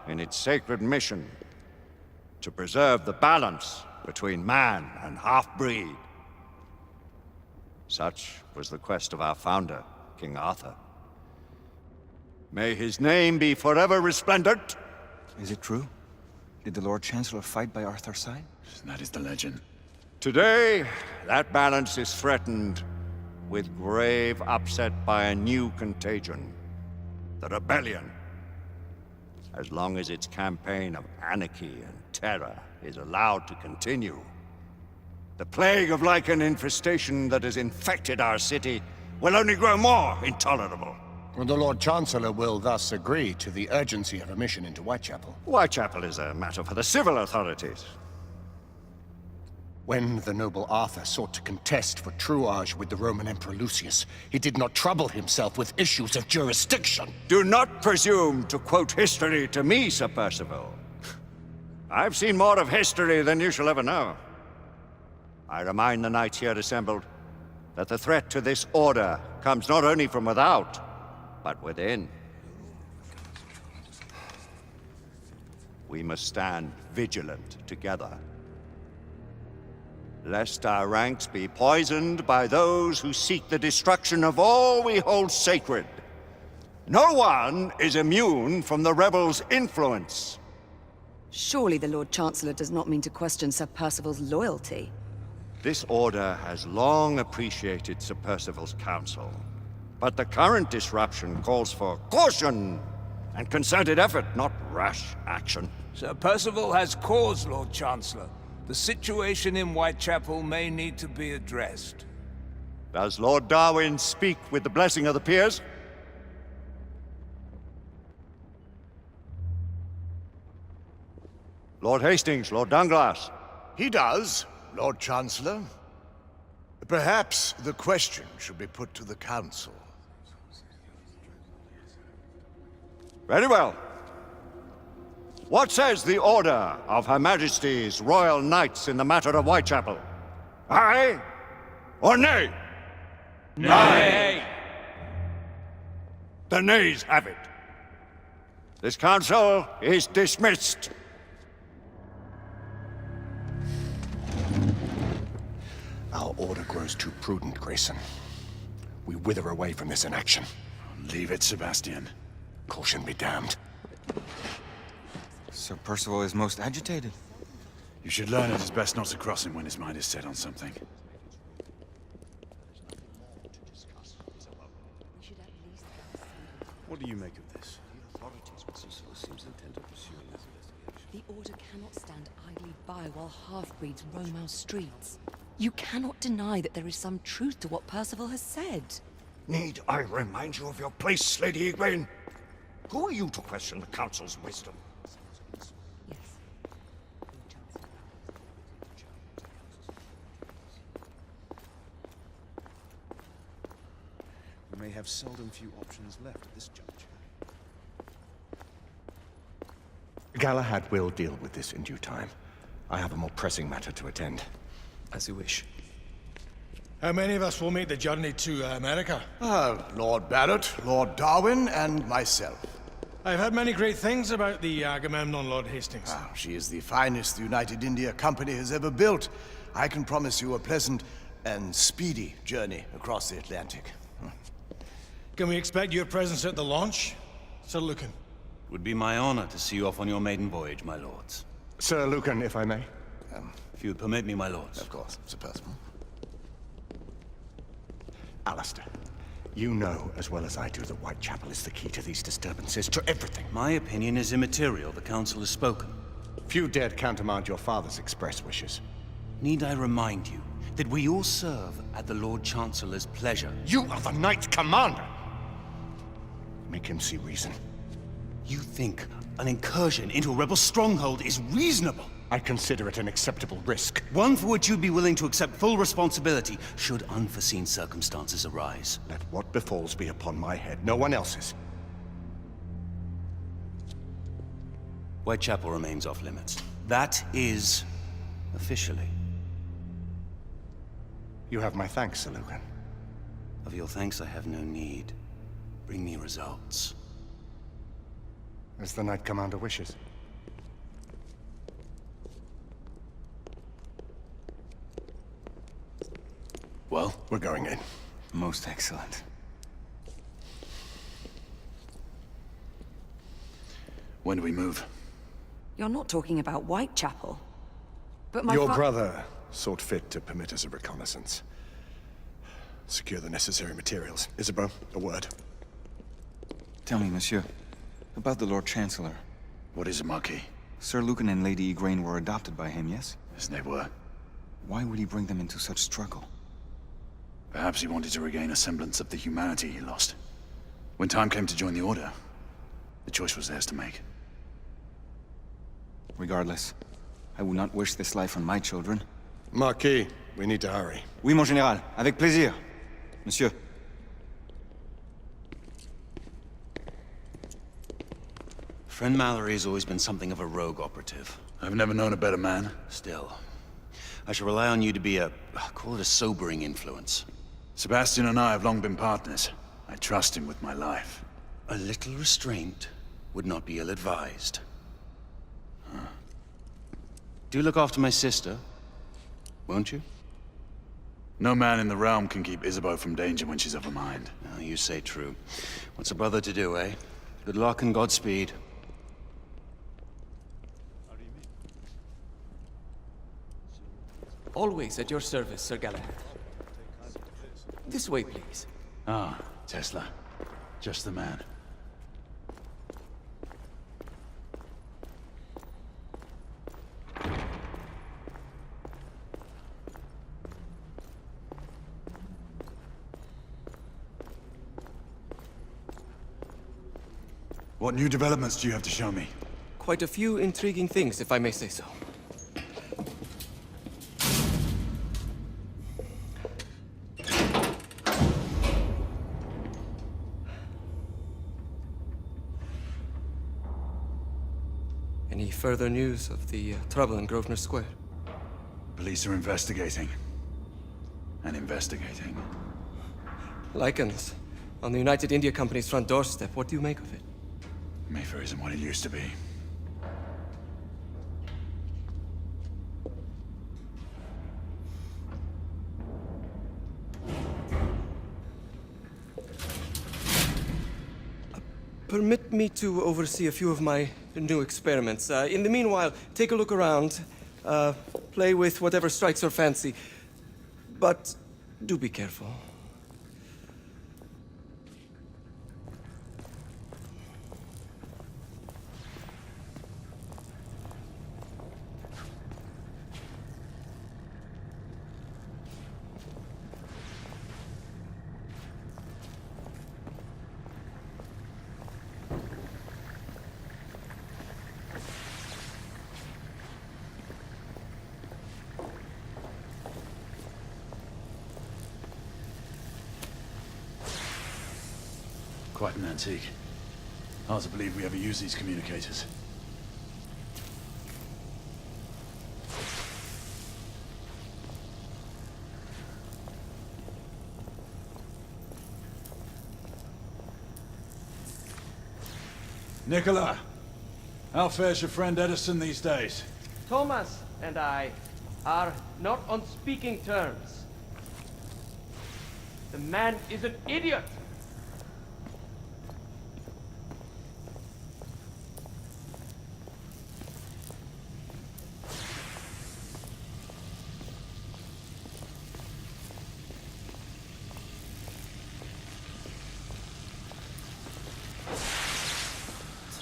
in its sacred mission to preserve the balance between man and half-breed. Such was the quest of our founder, King Arthur. May his name be forever resplendent. Is it true? Did the Lord Chancellor fight by Arthur's side? That is the legend. Today, that balance is threatened with grave upset by a new contagion, the rebellion. As long as its campaign of anarchy and terror is allowed to continue, the plague of lichen infestation that has infected our city will only grow more intolerable. The Lord Chancellor will thus agree to the urgency of a mission into Whitechapel. Whitechapel is a matter for the civil authorities. When the noble Arthur sought to contest for truage with the Roman Emperor Lucius, he did not trouble himself with issues of jurisdiction. Do not presume to quote history to me, Sir Percival. I've seen more of history than you shall ever know. I remind the knights here assembled that the threat to this order comes not only from without, but within. We must stand vigilant together, lest our ranks be poisoned by those who seek the destruction of all we hold sacred. No one is immune from the rebels' influence. Surely the Lord Chancellor does not mean to question Sir Percival's loyalty. This order has long appreciated Sir Percival's counsel, but the current disruption calls for caution and concerted effort, not rash action. Sir Percival has cause, Lord Chancellor. The situation in Whitechapel may need to be addressed. Does Lord Darwin speak with the blessing of the peers? Lord Hastings, Lord Dunglass. He does, Lord Chancellor. Perhaps the question should be put to the Council. Very well. What says the Order of Her Majesty's Royal Knights in the matter of Whitechapel? Aye or nay? Nay! The nays have it. This council is dismissed. Our order grows too prudent, Grayson. We wither away from this inaction. Leave it, Sebastian. Caution be damned. Sir Percival is most agitated. You should learn it is best not to cross him when his mind is set on something. What do you make of this? The Order cannot stand idly by while half-breeds roam our streets. You cannot deny that there is some truth to what Percival has said. Need I remind you of your place, Lady Egwene? Who are you to question the Council's wisdom? Yes. We may have seldom few options left at this juncture. Galahad will deal with this in due time. I have a more pressing matter to attend. As you wish. How many of us will make the journey to America? Lord Barrett, Lord Darwin, and myself. I've heard many great things about the Agamemnon, Lord Hastings. She is the finest the United India Company has ever built. I can promise you a pleasant and speedy journey across the Atlantic. Can we expect your presence at the launch, Sir Lucan? It would be my honor to see you off on your maiden voyage, my lords. Sir Lucan, if I may. If you would permit me, my lords. Of course, Sir Percival. Alistair, you know as well as I do that Whitechapel is the key to these disturbances, to everything. My opinion is immaterial. The council has spoken. Few dared countermand your father's express wishes. Need I remind you that we all serve at the Lord Chancellor's pleasure? You are the Knight Commander! Make him see reason. You think an incursion into a rebel stronghold is reasonable? I consider it an acceptable risk. One for which you'd be willing to accept full responsibility should unforeseen circumstances arise. Let what befalls be upon my head, no one else's. Whitechapel remains off limits. That is officially. You have my thanks, Sir Lucan. Of your thanks I have no need. Bring me results. As the Knight Commander wishes. Well, We're going in. Most excellent. when do we move? You're not talking about Whitechapel. But my Your brother sought fit to permit us a reconnaissance. Secure the necessary materials. Isabeau, a word. Tell me, monsieur, about the Lord Chancellor. What is it, Marquis? Sir Lucan and Lady Igraine were adopted by him, yes? Yes, they were. Why would he bring them into such struggle? Perhaps he wanted to regain a semblance of the humanity he lost. When time came to join the Order, the choice was theirs to make. Regardless, I would not wish this life on my children. Marquis, we need to hurry. Oui, mon général. Avec plaisir. Monsieur. Friend Mallory has always been something of a rogue operative. I've never known a better man. Still, I shall rely on you to be call it a sobering influence. Sebastian and I have long been partners. I trust him with my life. A little restraint would not be ill-advised. Do look after my sister, won't you? No man in the realm can keep Isabeau from danger when she's of a mind. Oh, you say true. What's a brother to do, eh? Good luck and Godspeed. Always at your service, Sir Galahad. This way, please. Ah, Tesla. Just the man. What new developments do you have to show me? Quite a few intriguing things, if I may say so. Any further news of the trouble in Grosvenor Square? Police are investigating. And investigating. Lycans, on the United India Company's front doorstep. What do you make of it? Mayfair isn't what it used to be. Permit me to oversee a few of my new experiments. In the meanwhile, take a look around. Play with whatever strikes your fancy. But do be careful. Quite an antique. Hard to believe we ever use these communicators. Nicola, how fares your friend Edison these days? Thomas and I are not on speaking terms. The man is an idiot!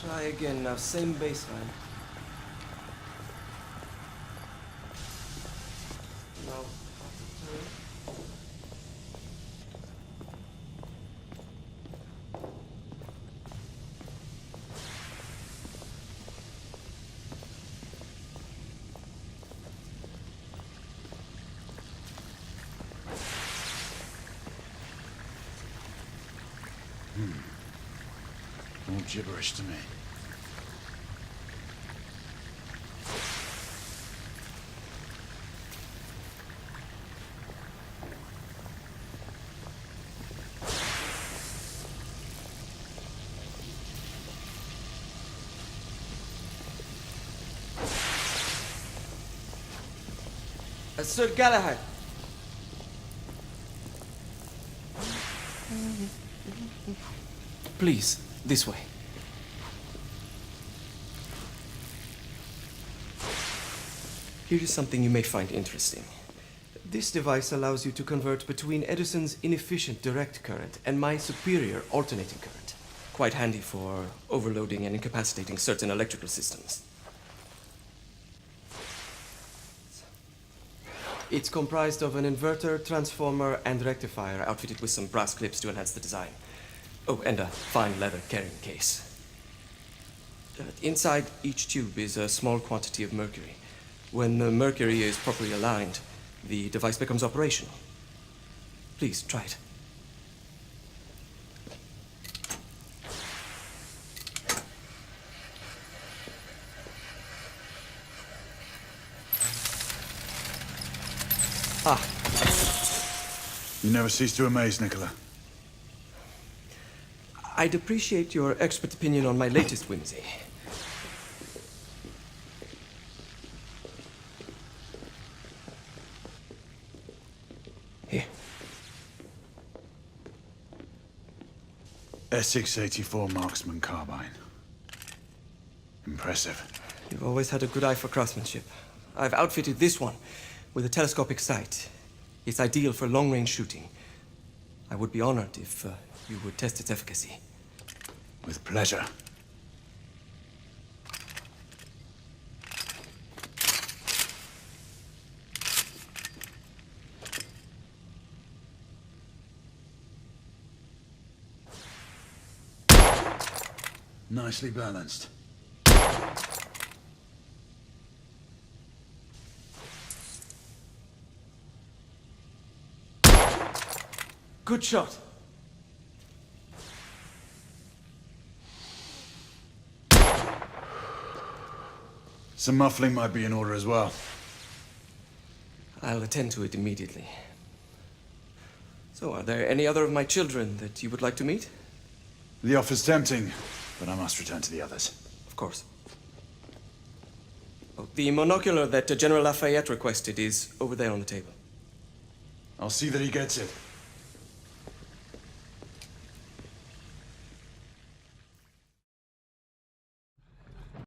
Try again now, same baseline. No. All gibberish to me. Sir Galahad. Please, this way. Here is something you may find interesting. This device allows you to convert between Edison's inefficient direct current and my superior alternating current. Quite handy for overloading and incapacitating certain electrical systems. It's comprised of an inverter, transformer, and rectifier outfitted with some brass clips to enhance the design. Oh, and a fine leather carrying case. Inside each tube is a small quantity of mercury. When the mercury is properly aligned, the device becomes operational. Please, try it. Ah. You never cease to amaze, Nicola. I'd appreciate your expert opinion on my latest whimsy. Here. S684 Marksman Carbine. Impressive. You've always had a good eye for craftsmanship. I've outfitted this one with a telescopic sight. It's ideal for long-range shooting. I would be honored if you would test its efficacy. With pleasure. Nicely balanced. Good shot. Some muffling might be in order as well. I'll attend to it immediately. So, are there any other of my children that you would like to meet? The offer's tempting, but I must return to the others. Of course. Oh, the monocular that General Lafayette requested is over there on the table. I'll see that he gets it.